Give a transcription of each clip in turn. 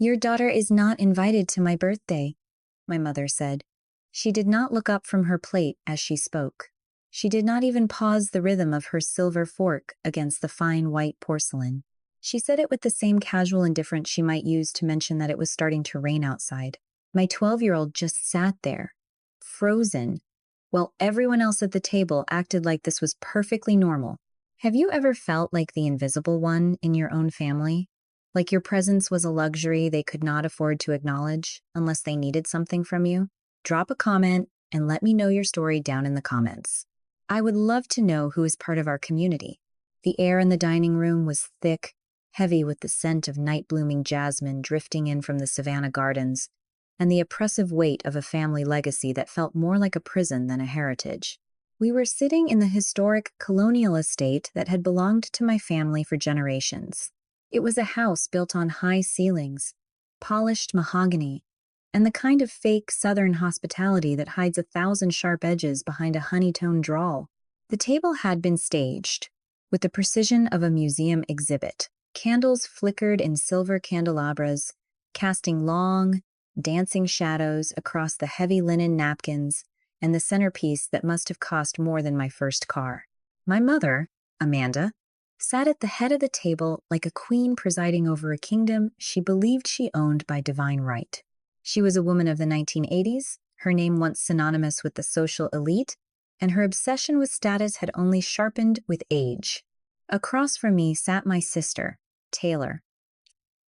"Your daughter is not invited to my birthday," my mother said. She did not look up from her plate as she spoke. She did not even pause the rhythm of her silver fork against the fine white porcelain. She said it with the same casual indifference she might use to mention that it was starting to rain outside. My 12-year-old just sat there, frozen, while everyone else at the table acted like this was perfectly normal. Have you ever felt like the invisible one in your own family? Like your presence was a luxury they could not afford to acknowledge unless they needed something from you? Drop a comment and let me know your story down in the comments. I would love to know who is part of our community. The air in the dining room was thick, heavy with the scent of night-blooming jasmine drifting in from the Savannah gardens, and the oppressive weight of a family legacy that felt more like a prison than a heritage. We were sitting in the historic colonial estate that had belonged to my family for generations. It was a house built on high ceilings, polished mahogany, and the kind of fake Southern hospitality that hides 1,000 sharp edges behind a honey-toned drawl. The table had been staged, with the precision of a museum exhibit. Candles flickered in silver candelabras, casting long, dancing shadows across the heavy linen napkins and the centerpiece that must have cost more than my first car. My mother, Amanda, sat at the head of the table like a queen presiding over a kingdom she believed she owned by divine right. She was a woman of the 1980s, her name once synonymous with the social elite, and her obsession with status had only sharpened with age. Across from me sat my sister, Taylor.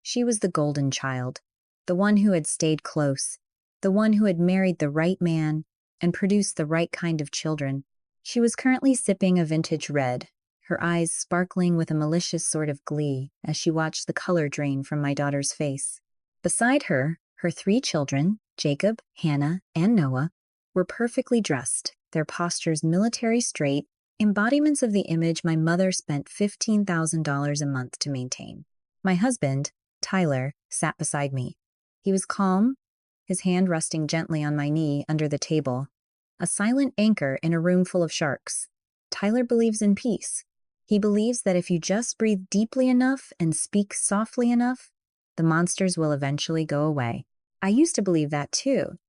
She was the golden child, the one who had stayed close, the one who had married the right man and produced the right kind of children. She was currently sipping a vintage red, her eyes sparkling with a malicious sort of glee as she watched the color drain from my daughter's face. Beside her, her 3 children, Jacob, Hannah, and Noah, were perfectly dressed, their postures military straight, embodiments of the image my mother spent $15,000 a month to maintain. My husband, Tyler, sat beside me. He was calm, his hand resting gently on my knee under the table, a silent anchor in a room full of sharks. Tyler believes in peace. He believes that if you just breathe deeply enough and speak softly enough, the monsters will eventually go away. I used to believe that too.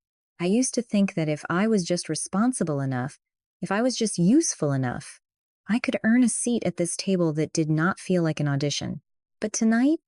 I used to think that if I was just responsible enough, if I was just useful enough, I could earn a seat at this table that did not feel like an audition. But tonight,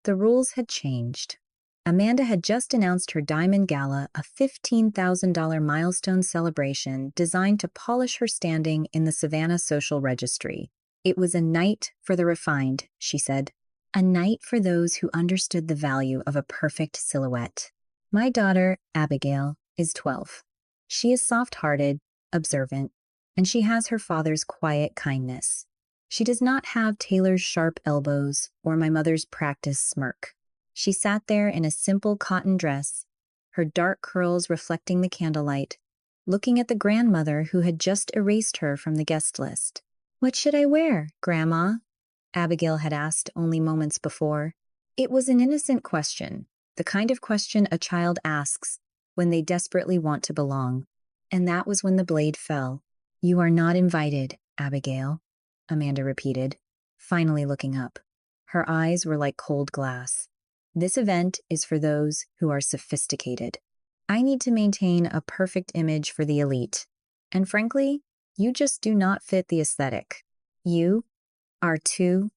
the rules had changed. Amanda had just announced her Diamond Gala, a $15,000 milestone celebration designed to polish her standing in the Savannah social registry. It was a night for the refined, she said. A night for those who understood the value of a perfect silhouette. My daughter, Abigail, is 12. She is soft-hearted, observant, and she has her father's quiet kindness. She does not have Taylor's sharp elbows or my mother's practiced smirk. She sat there in a simple cotton dress, her dark curls reflecting the candlelight, looking at the grandmother who had just erased her from the guest list. "What should I wear, Grandma?" Abigail had asked only moments before. It was an innocent question, the kind of question a child asks when they desperately want to belong. And that was when the blade fell. "You are not invited, Abigail," Amanda repeated, finally looking up. Her eyes were like cold glass. "This event is for those who are sophisticated. I need to maintain a perfect image for the elite. And frankly, you just do not fit the aesthetic. You are too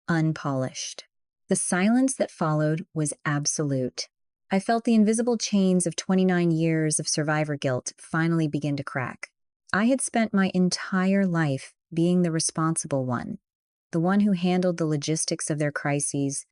unpolished." The silence that followed was absolute. I felt the invisible chains of 29 years of survivor guilt finally begin to crack. I had spent my entire life being the responsible one, the one who handled the logistics of their crises,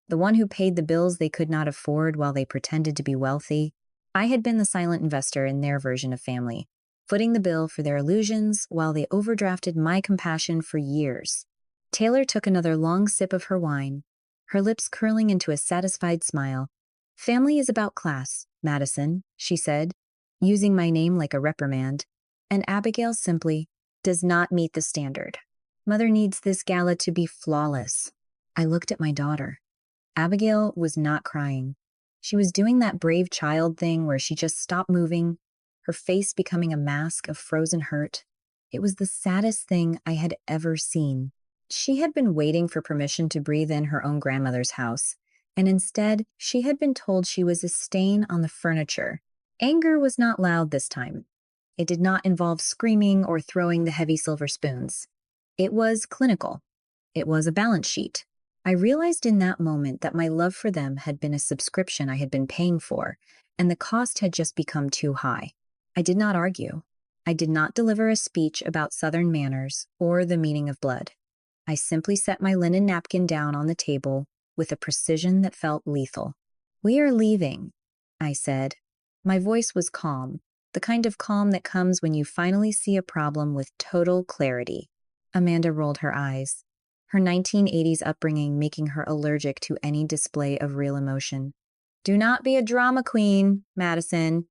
the one who paid the bills they could not afford while they pretended to be wealthy. I had been the silent investor in their version of family, footing the bill for their illusions while they overdrafted my compassion for years. Taylor took another long sip of her wine, her lips curling into a satisfied smile. "Family is about class, Madison," she said, using my name like a reprimand, and Abigail simply does not meet the standard. Mother needs this gala to be flawless. I looked at my daughter. Abigail was not crying. She was doing that brave child thing where she just stopped moving, her face becoming a mask of frozen hurt. It was the saddest thing I had ever seen. She had been waiting for permission to breathe in her own grandmother's house, and instead, she had been told she was a stain on the furniture. Anger was not loud this time. It did not involve screaming or throwing the heavy silver spoons. It was clinical. It was a balance sheet. I realized in that moment that my love for them had been a subscription I had been paying for, and the cost had just become too high. I did not argue. I did not deliver a speech about Southern manners or the meaning of blood. I simply set my linen napkin down on the table with a precision that felt lethal. "We are leaving," I said. My voice was calm, the kind of calm that comes when you finally see a problem with total clarity. Amanda rolled her eyes, her 1980s upbringing making her allergic to any display of real emotion. "Do not be a drama queen, Madison.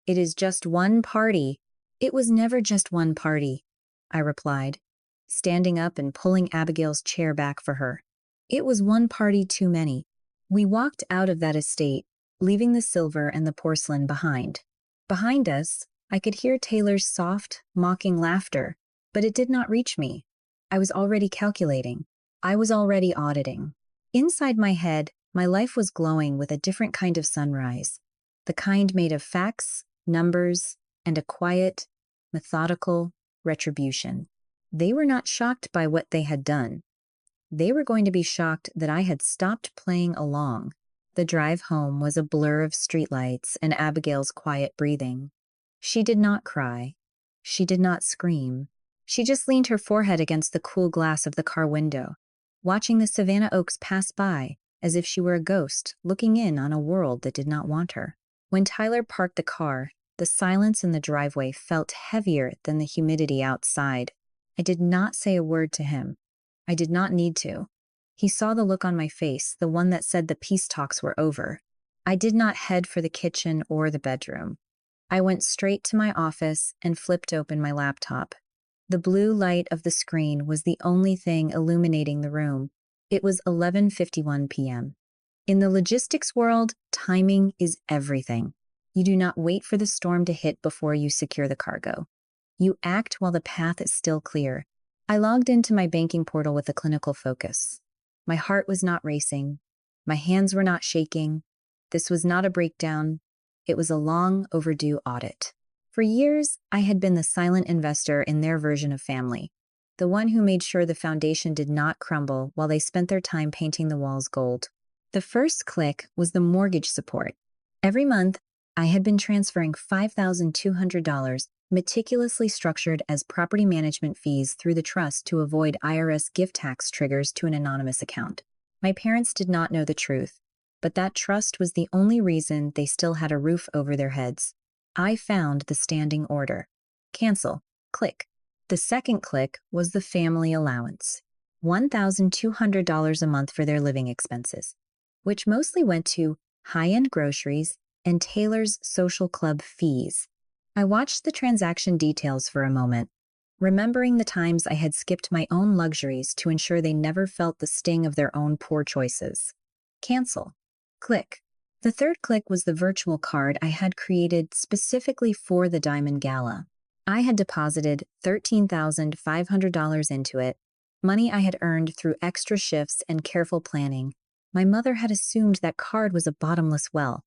It is just one party." "It was never just one party," I replied, standing up and pulling Abigail's chair back for her. "It was one party too many." We walked out of that estate, leaving the silver and the porcelain behind. Behind us, I could hear Taylor's soft, mocking laughter, but it did not reach me. I was already calculating. I was already auditing. Inside my head, my life was glowing with a different kind of sunrise, the kind made of facts, numbers, and a quiet, methodical retribution. They were not shocked by what they had done. They were going to be shocked that I had stopped playing along. The drive home was a blur of streetlights and Abigail's quiet breathing. She did not cry. She did not scream. She just leaned her forehead against the cool glass of the car window, watching the Savannah oaks pass by as if she were a ghost looking in on a world that did not want her. When Tyler parked the car, the silence in the driveway felt heavier than the humidity outside. I did not say a word to him. I did not need to. He saw the look on my face, the one that said the peace talks were over. I did not head for the kitchen or the bedroom. I went straight to my office and flipped open my laptop. The blue light of the screen was the only thing illuminating the room. It was 11:51 p.m. In the logistics world, timing is everything. You do not wait for the storm to hit before you secure the cargo. You act while the path is still clear. I logged into my banking portal with a clinical focus. My heart was not racing. My hands were not shaking. This was not a breakdown. It was a long overdue audit. For years, I had been the silent investor in their version of family, the one who made sure the foundation did not crumble while they spent their time painting the walls gold. The first click was the mortgage support. Every month, I had been transferring $5,200 meticulously structured as property management fees through the trust to avoid IRS gift tax triggers to an anonymous account. My parents did not know the truth, but that trust was the only reason they still had a roof over their heads. I found the standing order. Cancel. Click. The second click was the family allowance. $1,200 a month for their living expenses, which mostly went to high-end groceries and Taylor's social club fees. I watched the transaction details for a moment, remembering the times I had skipped my own luxuries to ensure they never felt the sting of their own poor choices. Cancel. Click. The third click was the virtual card I had created specifically for the Diamond Gala. I had deposited $13,500 into it, money I had earned through extra shifts and careful planning. My mother had assumed that card was a bottomless well,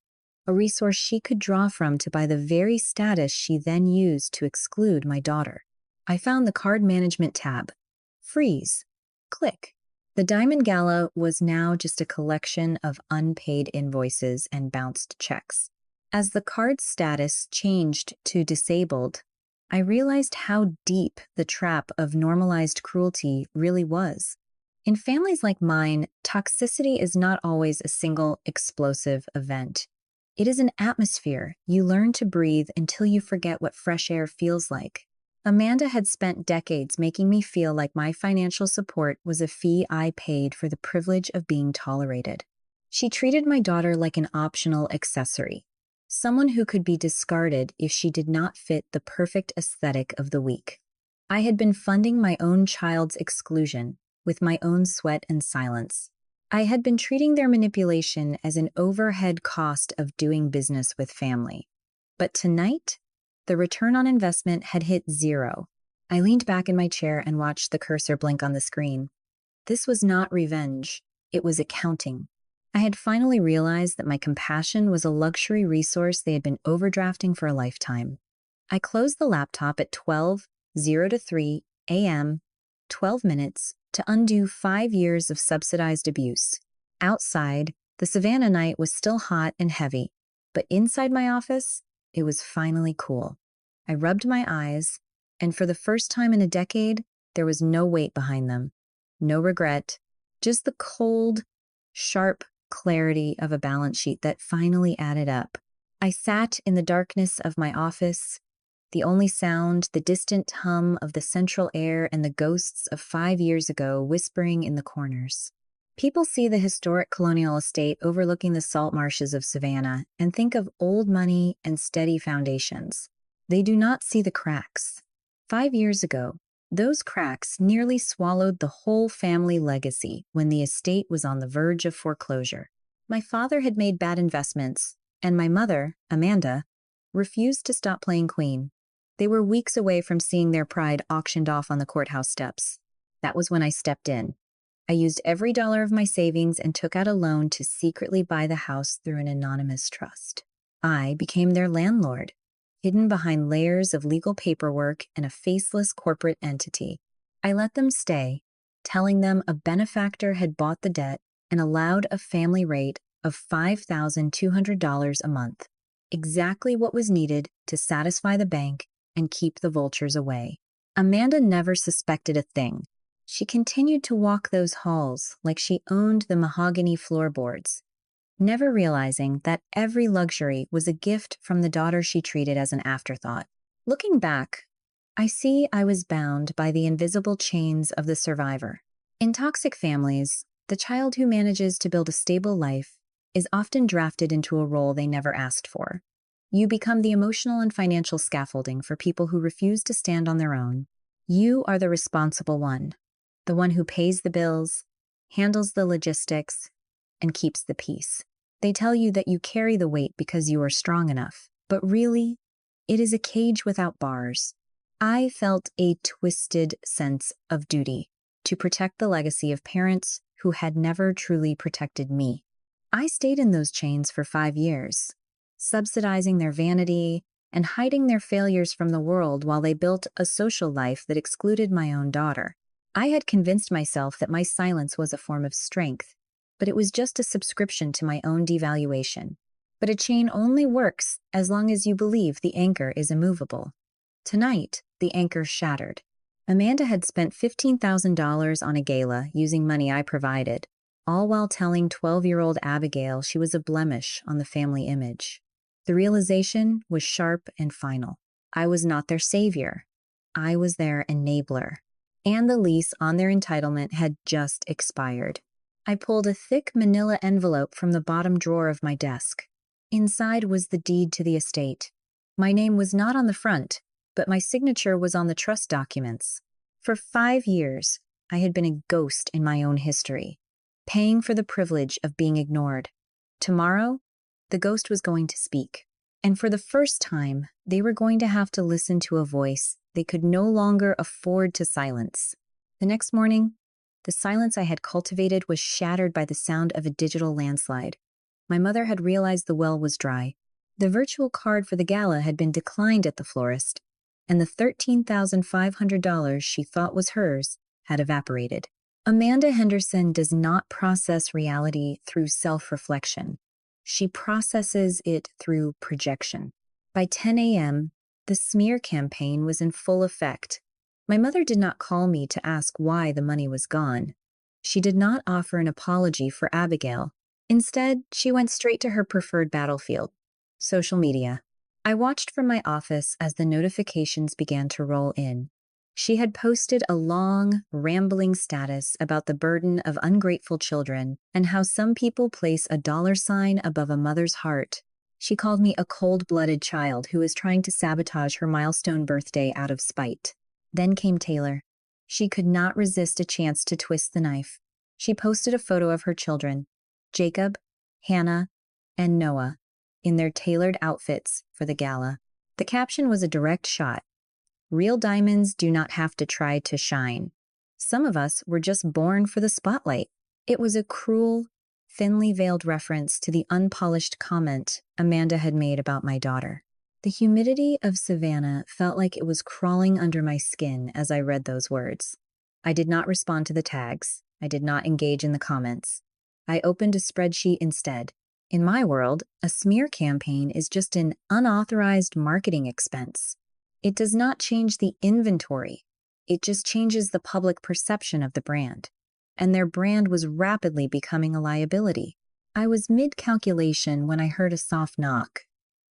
a resource she could draw from to buy the very status she then used to exclude my daughter. I found the card management tab. Freeze. Click. The Diamond Gala was now just a collection of unpaid invoices and bounced checks. As the card's status changed to disabled, I realized how deep the trap of normalized cruelty really was. In families like mine, toxicity is not always a single explosive event. It is an atmosphere you learn to breathe until you forget what fresh air feels like. Amanda had spent decades making me feel like my financial support was a fee I paid for the privilege of being tolerated. She treated my daughter like an optional accessory, someone who could be discarded if she did not fit the perfect aesthetic of the week. I had been funding my own child's exclusion with my own sweat and silence. I had been treating their manipulation as an overhead cost of doing business with family. But tonight, the return on investment had hit zero. I leaned back in my chair and watched the cursor blink on the screen. This was not revenge. It was accounting. I had finally realized that my compassion was a luxury resource they had been overdrafting for a lifetime. I closed the laptop at 12:0 to 3 a.m., 12 minutes, to undo 5 years of subsidized abuse. Outside, the Savannah night was still hot and heavy, but inside my office, it was finally cool. I rubbed my eyes, and for the first time in a decade, there was no weight behind them. No regret, just the cold, sharp clarity of a balance sheet that finally added up. I sat in the darkness of my office, the only sound, the distant hum of the central air and the ghosts of 5 years ago whispering in the corners. People see the historic colonial estate overlooking the salt marshes of Savannah and think of old money and steady foundations. They do not see the cracks. 5 years ago, those cracks nearly swallowed the whole family legacy when the estate was on the verge of foreclosure. My father had made bad investments, and my mother, Amanda, refused to stop playing queen. They were weeks away from seeing their pride auctioned off on the courthouse steps. That was when I stepped in. I used every dollar of my savings and took out a loan to secretly buy the house through an anonymous trust. I became their landlord, hidden behind layers of legal paperwork and a faceless corporate entity. I let them stay, telling them a benefactor had bought the debt and allowed a family rate of $5,200 a month, exactly what was needed to satisfy the bank and keep the vultures away. Amanda never suspected a thing. She continued to walk those halls like she owned the mahogany floorboards, never realizing that every luxury was a gift from the daughter she treated as an afterthought. Looking back, I see I was bound by the invisible chains of the survivor. In toxic families, the child who manages to build a stable life is often drafted into a role they never asked for. You become the emotional and financial scaffolding for people who refuse to stand on their own. You are the responsible one, the one who pays the bills, handles the logistics, and keeps the peace. They tell you that you carry the weight because you are strong enough, but really, it is a cage without bars. I felt a twisted sense of duty to protect the legacy of parents who had never truly protected me. I stayed in those chains for 5 years, subsidizing their vanity and hiding their failures from the world while they built a social life that excluded my own daughter. I had convinced myself that my silence was a form of strength, but it was just a subscription to my own devaluation. But a chain only works as long as you believe the anchor is immovable. Tonight, the anchor shattered. Amanda had spent $15,000 on a gala using money I provided, all while telling 12-year-old Abigail she was a blemish on the family image. The realization was sharp and final. I was not their savior. I was their enabler. And the lease on their entitlement had just expired. I pulled a thick manila envelope from the bottom drawer of my desk. Inside was the deed to the estate. My name was not on the front, but my signature was on the trust documents. For 5 years, I had been a ghost in my own history, paying for the privilege of being ignored. Tomorrow, the ghost was going to speak. And for the first time, they were going to have to listen to a voice they could no longer afford to silence. The next morning, the silence I had cultivated was shattered by the sound of a digital landslide. My mother had realized the well was dry. The virtual card for the gala had been declined at the florist, and the $13,500 she thought was hers had evaporated. Amanda Henderson does not process reality through self-reflection. She processes it through projection. By 10 a.m., the smear campaign was in full effect. My mother did not call me to ask why the money was gone. She did not offer an apology for Abigail. Instead, she went straight to her preferred battlefield, social media. I watched from my office as the notifications began to roll in. She had posted a long, rambling status about the burden of ungrateful children and how some people place a $sign above a mother's heart. She called me a cold-blooded child who was trying to sabotage her milestone birthday out of spite. Then came Taylor. She could not resist a chance to twist the knife. She posted a photo of her children, Jacob, Hannah, and Noah, in their tailored outfits for the gala. The caption was a direct shot. Real diamonds do not have to try to shine. Some of us were just born for the spotlight. It was a cruel, thinly veiled reference to the unpolished comment Amanda had made about my daughter. The humidity of Savannah felt like it was crawling under my skin as I read those words. I did not respond to the tags. I did not engage in the comments. I opened a spreadsheet instead. In my world, a smear campaign is just an unauthorized marketing expense. It does not change the inventory. It just changes the public perception of the brand. And their brand was rapidly becoming a liability. I was mid-calculation when I heard a soft knock.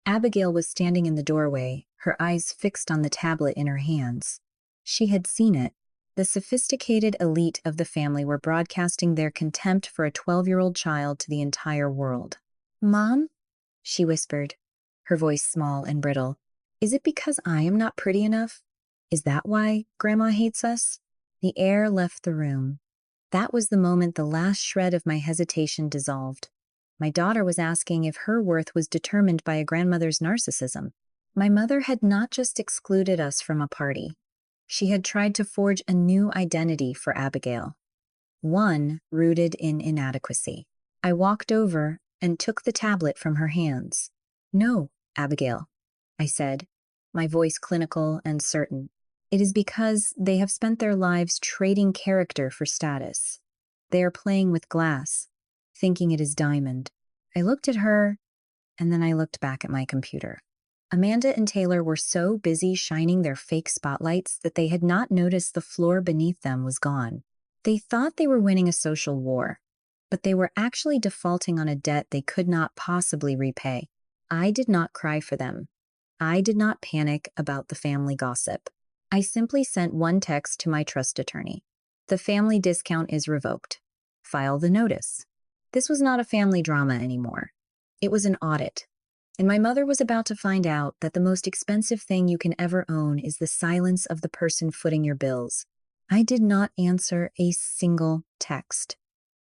Abigail was standing in the doorway, her eyes fixed on the tablet in her hands. She had seen it. The sophisticated elite of the family were broadcasting their contempt for a 12-year-old child to the entire world. "Mom?" she whispered, her voice small and brittle. "Is it because I am not pretty enough? Is that why Grandma hates us?" The air left the room. That was the moment the last shred of my hesitation dissolved. My daughter was asking if her worth was determined by a grandmother's narcissism. My mother had not just excluded us from a party. She had tried to forge a new identity for Abigail, one rooted in inadequacy. I walked over and took the tablet from her hands. "No, Abigail," I said, my voice clinical and certain. "It is because they have spent their lives trading character for status. They are playing with glass, thinking it is diamond." I looked at her, and then I looked back at my computer. Amanda and Taylor were so busy shining their fake spotlights that they had not noticed the floor beneath them was gone. They thought they were winning a social war, but they were actually defaulting on a debt they could not possibly repay. I did not cry for them. I did not panic about the family gossip. I simply sent one text to my trust attorney. "The family discount is revoked. File the notice." This was not a family drama anymore. It was an audit. And my mother was about to find out that the most expensive thing you can ever own is the silence of the person footing your bills. I did not answer a single text.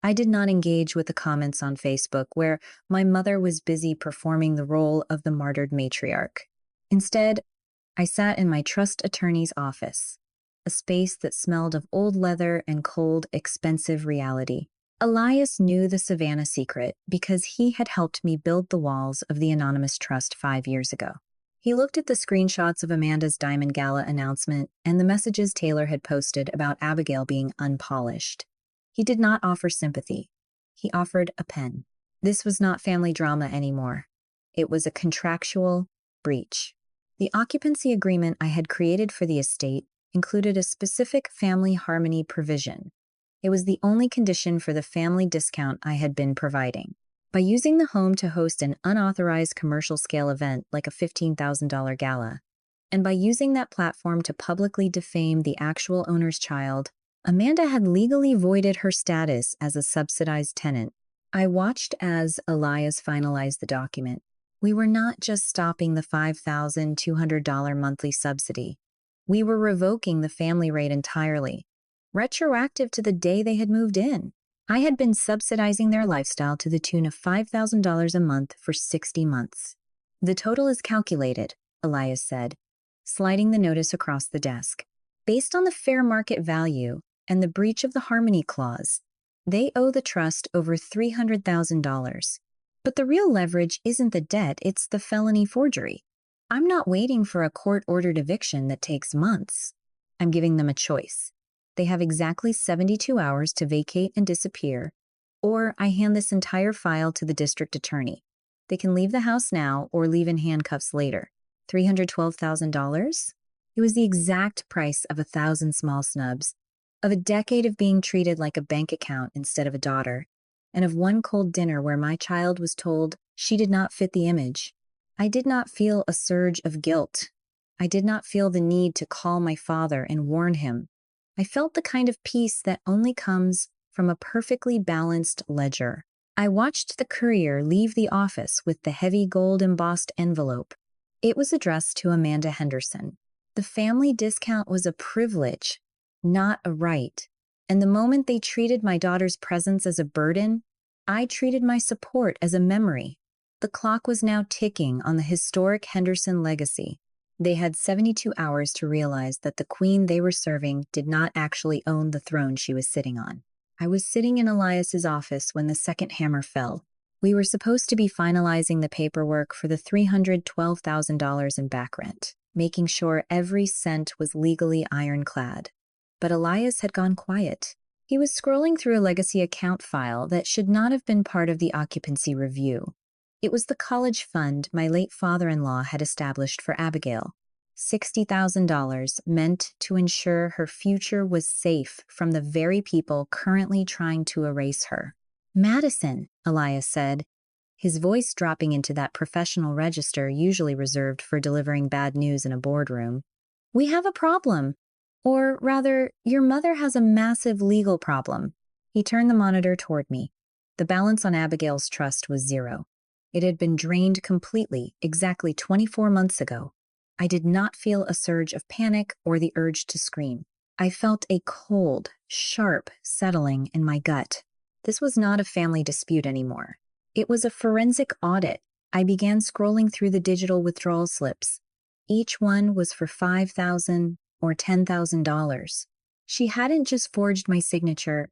I did not engage with the comments on Facebook where my mother was busy performing the role of the martyred matriarch. Instead, I sat in my trust attorney's office, a space that smelled of old leather and cold, expensive reality. Elias knew the Savannah secret because he had helped me build the walls of the anonymous trust 5 years ago. He looked at the screenshots of Amanda's Diamond Gala announcement and the messages Taylor had posted about Abigail being unpolished. He did not offer sympathy. He offered a pen. This was not family drama anymore. It was a contractual breach. The occupancy agreement I had created for the estate included a specific family harmony provision. It was the only condition for the family discount I had been providing. By using the home to host an unauthorized commercial-scale event like a $15,000 gala, and by using that platform to publicly defame the actual owner's child, Amanda had legally voided her status as a subsidized tenant. I watched as Elias finalized the document. We were not just stopping the $5,200 monthly subsidy. We were revoking the family rate entirely, retroactive to the day they had moved in. I had been subsidizing their lifestyle to the tune of $5,000 a month for 60 months. "The total is calculated," Elias said, sliding the notice across the desk. "Based on the fair market value and the breach of the harmony clause, they owe the trust over $300,000. But the real leverage isn't the debt, it's the felony forgery. I'm not waiting for a court-ordered eviction that takes months. I'm giving them a choice. They have exactly 72 hours to vacate and disappear, or I hand this entire file to the district attorney. They can leave the house now or leave in handcuffs later. $312,000? It was the exact price of 1,000 small snubs, of a decade of being treated like a bank account instead of a daughter, and of one cold dinner where my child was told she did not fit the image. I did not feel a surge of guilt. I did not feel the need to call my father and warn him. I felt the kind of peace that only comes from a perfectly balanced ledger. I watched the courier leave the office with the heavy gold-embossed envelope. It was addressed to Amanda Henderson. The family discount was a privilege, not a right. And the moment they treated my daughter's presence as a burden, I treated my support as a memory. The clock was now ticking on the historic Henderson legacy. They had 72 hours to realize that the queen they were serving did not actually own the throne she was sitting on. I was sitting in Elias's office when the second hammer fell. We were supposed to be finalizing the paperwork for the $312,000 in back rent, making sure every cent was legally ironclad. But Elias had gone quiet. He was scrolling through a legacy account file that should not have been part of the occupancy review. It was the college fund my late father-in-law had established for Abigail. $60,000 meant to ensure her future was safe from the very people currently trying to erase her. Madison, Elias said, his voice dropping into that professional register usually reserved for delivering bad news in a boardroom. We have a problem. Or rather, your mother has a massive legal problem. He turned the monitor toward me. The balance on Abigail's trust was zero. It had been drained completely exactly 24 months ago. I did not feel a surge of panic or the urge to scream. I felt a cold, sharp settling in my gut. This was not a family dispute anymore. It was a forensic audit. I began scrolling through the digital withdrawal slips. Each one was for $5,000 or $10,000. She hadn't just forged my signature.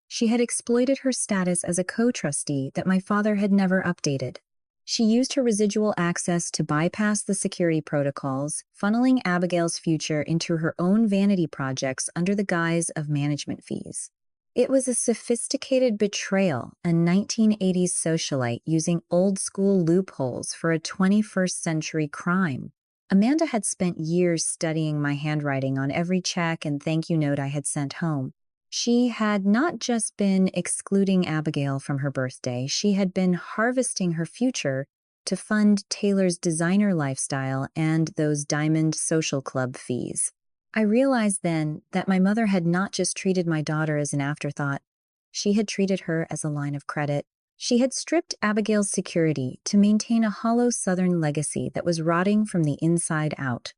She had exploited her status as a co-trustee that my father had never updated. She used her residual access to bypass the security protocols, funneling Abigail's future into her own vanity projects under the guise of management fees. It was a sophisticated betrayal, a 1980s socialite using old-school loopholes for a 21st century crime. Amanda had spent years studying my handwriting on every check and thank you note I had sent home. She had not just been excluding Abigail from her birthday, she had been harvesting her future to fund Taylor's designer lifestyle and those Diamond Social Club fees. I realized then that my mother had not just treated my daughter as an afterthought, she had treated her as a line of credit. She had stripped Abigail's security to maintain a hollow Southern legacy that was rotting from the inside out.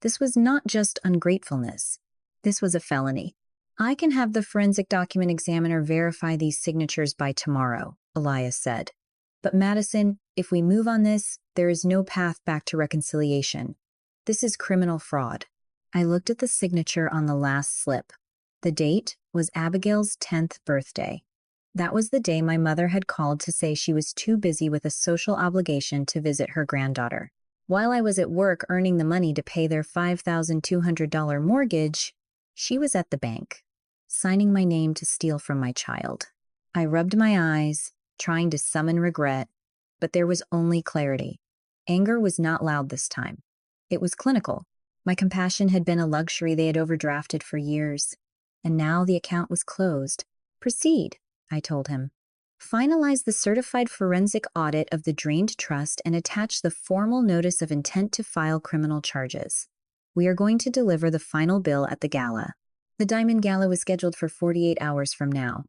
This was not just ungratefulness. This was a felony. I can have the forensic document examiner verify these signatures by tomorrow, Elias said. But Madison, if we move on this, there is no path back to reconciliation. This is criminal fraud. I looked at the signature on the last slip. The date was Abigail's 10th birthday. That was the day my mother had called to say she was too busy with a social obligation to visit her granddaughter. While I was at work earning the money to pay their $5,200 mortgage, she was at the bank, signing my name to steal from my child. I rubbed my eyes, trying to summon regret, but there was only clarity. Anger was not loud this time. It was clinical. My compassion had been a luxury they had overdrafted for years, and now the account was closed. Proceed, I told him. Finalize the certified forensic audit of the drained trust and attach the formal notice of intent to file criminal charges. We are going to deliver the final bill at the gala. The Diamond Gala was scheduled for 48 hours from now.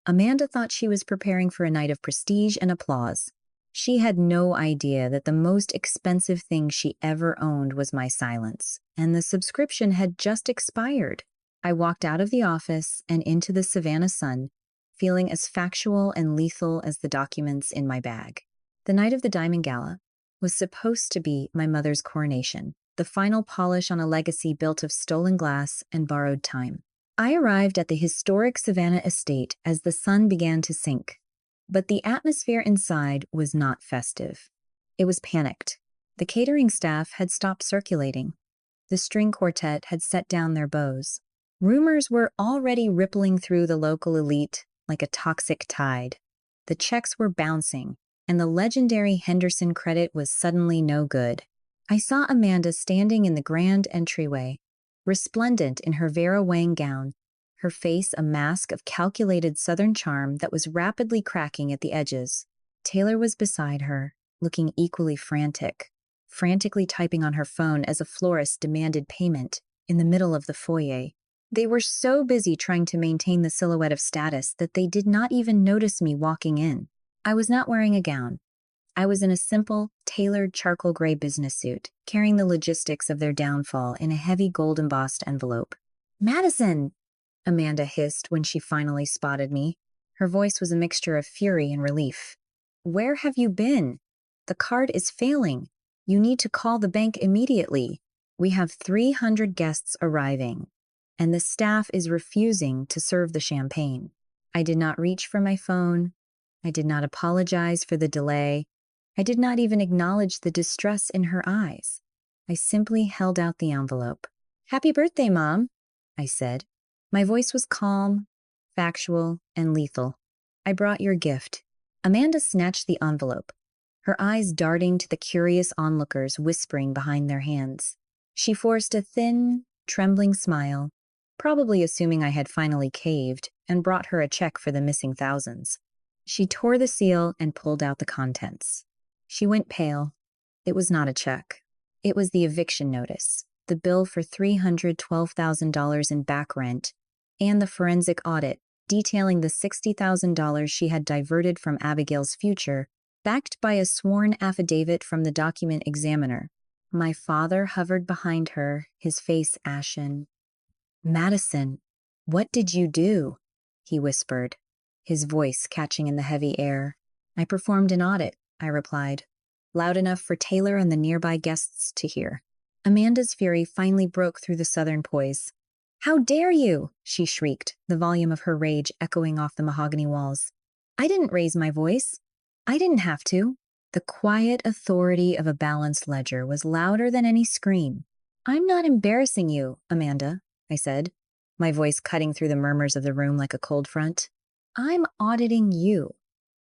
Amanda thought she was preparing for a night of prestige and applause. She had no idea that the most expensive thing she ever owned was my silence, and the subscription had just expired. I walked out of the office and into the Savannah sun, feeling as factual and lethal as the documents in my bag. The night of the Diamond Gala was supposed to be my mother's coronation, the final polish on a legacy built of stolen glass and borrowed time. I arrived at the historic Savannah estate as the sun began to sink, but the atmosphere inside was not festive. It was panicked. The catering staff had stopped circulating. The string quartet had set down their bows. Rumors were already rippling through the local elite like a toxic tide. The checks were bouncing, and the legendary Henderson credit was suddenly no good. I saw Amanda standing in the grand entryway, resplendent in her Vera Wang gown, her face a mask of calculated Southern charm that was rapidly cracking at the edges. Taylor was beside her, looking equally frantically typing on her phone as a florist demanded payment in the middle of the foyer. They were so busy trying to maintain the silhouette of status that they did not even notice me walking in. I was not wearing a gown. I was in a simple, tailored charcoal gray business suit, carrying the logistics of their downfall in a heavy gold-embossed envelope. "Madison!" Amanda hissed when she finally spotted me. Her voice was a mixture of fury and relief. "Where have you been? The card is failing. You need to call the bank immediately. We have 300 guests arriving, and the staff is refusing to serve the champagne." I did not reach for my phone. I did not apologize for the delay. I did not even acknowledge the distress in her eyes. I simply held out the envelope. "Happy birthday, Mom," I said. My voice was calm, factual, and lethal. "I brought your gift." Amanda snatched the envelope, her eyes darting to the curious onlookers whispering behind their hands. She forced a thin, trembling smile, probably assuming I had finally caved, and brought her a check for the missing thousands. She tore the seal and pulled out the contents. She went pale. It was not a check. It was the eviction notice, the bill for $312,000 in back rent, and the forensic audit detailing the $60,000 she had diverted from Abigail's future, backed by a sworn affidavit from the document examiner. My father hovered behind her, his face ashen. "Madison, what did you do?" he whispered, his voice catching in the heavy air. "I performed an audit," I replied, loud enough for Taylor and the nearby guests to hear. Amanda's fury finally broke through the southern poise. "How dare you!" she shrieked, the volume of her rage echoing off the mahogany walls. "I didn't raise my voice. I didn't have to." The quiet authority of a balanced ledger was louder than any scream. "I'm not embarrassing you, Amanda," I said, my voice cutting through the murmurs of the room like a cold front. "I'm auditing you,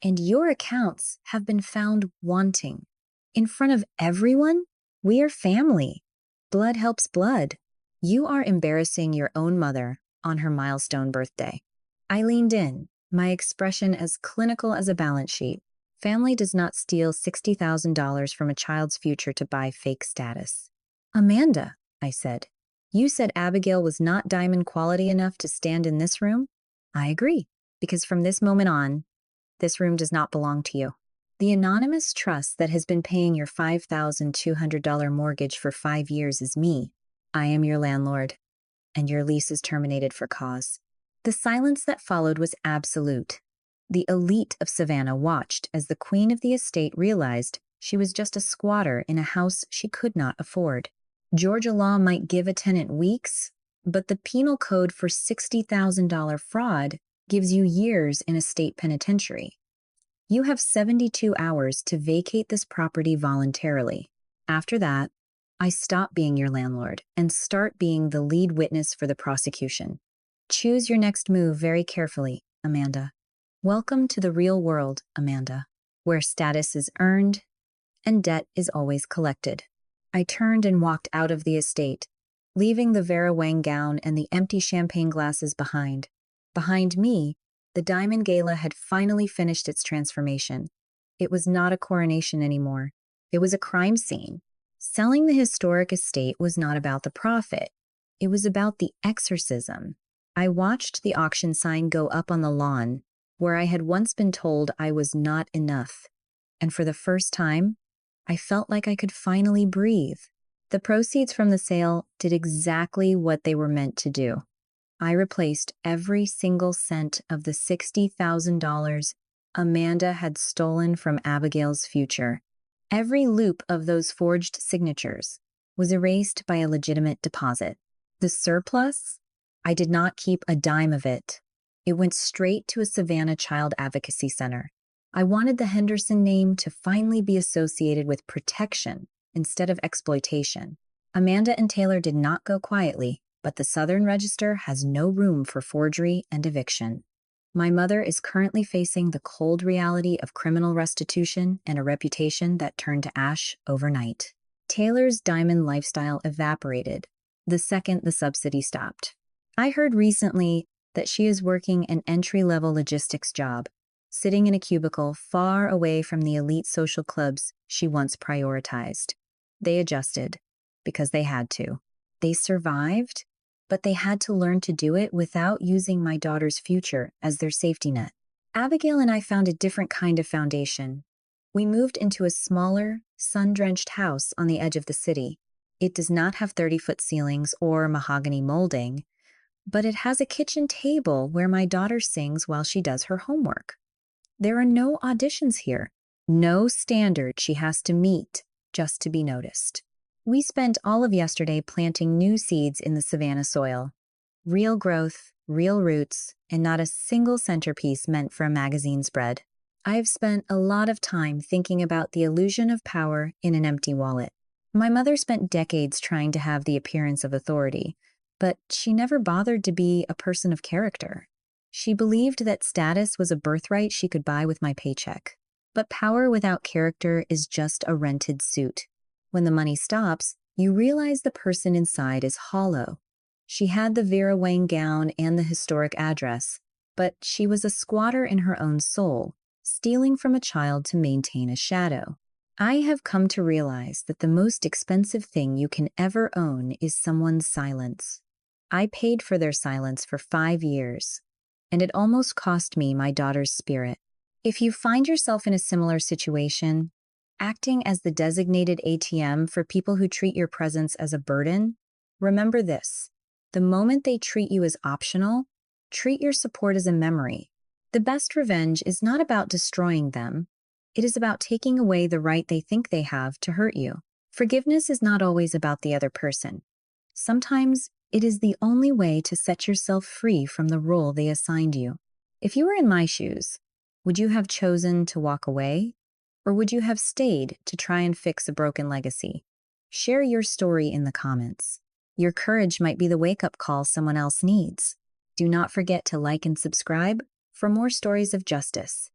and your accounts have been found wanting. In front of everyone? We are family. Blood helps blood. You are embarrassing your own mother on her milestone birthday." I leaned in, my expression as clinical as a balance sheet. Family does not steal $60,000 from a child's future to buy fake status. "Amanda," I said, "you said Abigail was not diamond quality enough to stand in this room?" "I agree, because from this moment on, this room does not belong to you. The anonymous trust that has been paying your $5,200 mortgage for 5 years is me. I am your landlord, and your lease is terminated for cause." The silence that followed was absolute. The elite of Savannah watched as the queen of the estate realized she was just a squatter in a house she could not afford. Georgia law might give a tenant weeks, but the penal code for $60,000 fraud gives you years in a state penitentiary. You have 72 hours to vacate this property voluntarily. After that, I stop being your landlord and start being the lead witness for the prosecution. Choose your next move very carefully, Amanda. Welcome to the real world, Amanda, where status is earned and debt is always collected. I turned and walked out of the estate, leaving the Vera Wang gown and the empty champagne glasses behind. Behind me, the diamond gala had finally finished its transformation. It was not a coronation anymore. It was a crime scene. Selling the historic estate was not about the profit. It was about the exorcism. I watched the auction sign go up on the lawn, where I had once been told I was not enough. And for the first time, I felt like I could finally breathe. The proceeds from the sale did exactly what they were meant to do. I replaced every single cent of the $60,000 Amanda had stolen from Abigail's future. Every loop of those forged signatures was erased by a legitimate deposit. The surplus? I did not keep a dime of it. It went straight to a Savannah Child Advocacy Center. I wanted the Henderson name to finally be associated with protection instead of exploitation. Amanda and Taylor did not go quietly, but the Southern Register has no room for forgery and eviction. My mother is currently facing the cold reality of criminal restitution and a reputation that turned to ash overnight. Taylor's diamond lifestyle evaporated the second the subsidy stopped. I heard recently that she is working an entry-level logistics job, sitting in a cubicle far away from the elite social clubs she once prioritized. They adjusted because they had to. They survived, but they had to learn to do it without using my daughter's future as their safety net. Abigail and I found a different kind of foundation. We moved into a smaller, sun-drenched house on the edge of the city. It does not have 30-foot ceilings or mahogany molding, but it has a kitchen table where my daughter sings while she does her homework. There are no auditions here, no standard she has to meet just to be noticed. We spent all of yesterday planting new seeds in the Savannah soil. Real growth, real roots, and not a single centerpiece meant for a magazine spread. I have spent a lot of time thinking about the illusion of power in an empty wallet. My mother spent decades trying to have the appearance of authority, but she never bothered to be a person of character. She believed that status was a birthright she could buy with my paycheck. But power without character is just a rented suit. When the money stops, you realize the person inside is hollow. She had the Vera Wang gown and the historic address, but she was a squatter in her own soul, stealing from a child to maintain a shadow. I have come to realize that the most expensive thing you can ever own is someone's silence. I paid for their silence for 5 years, and it almost cost me my daughter's spirit. If you find yourself in a similar situation, acting as the designated ATM for people who treat your presence as a burden, remember this: the moment they treat you as optional, treat your support as a memory. The best revenge is not about destroying them. It is about taking away the right they think they have to hurt you. Forgiveness is not always about the other person. Sometimes it is the only way to set yourself free from the role they assigned you. If you were in my shoes, would you have chosen to walk away? Or would you have stayed to try and fix a broken legacy? Share your story in the comments. Your courage might be the wake-up call someone else needs. Do not forget to like and subscribe for more stories of justice.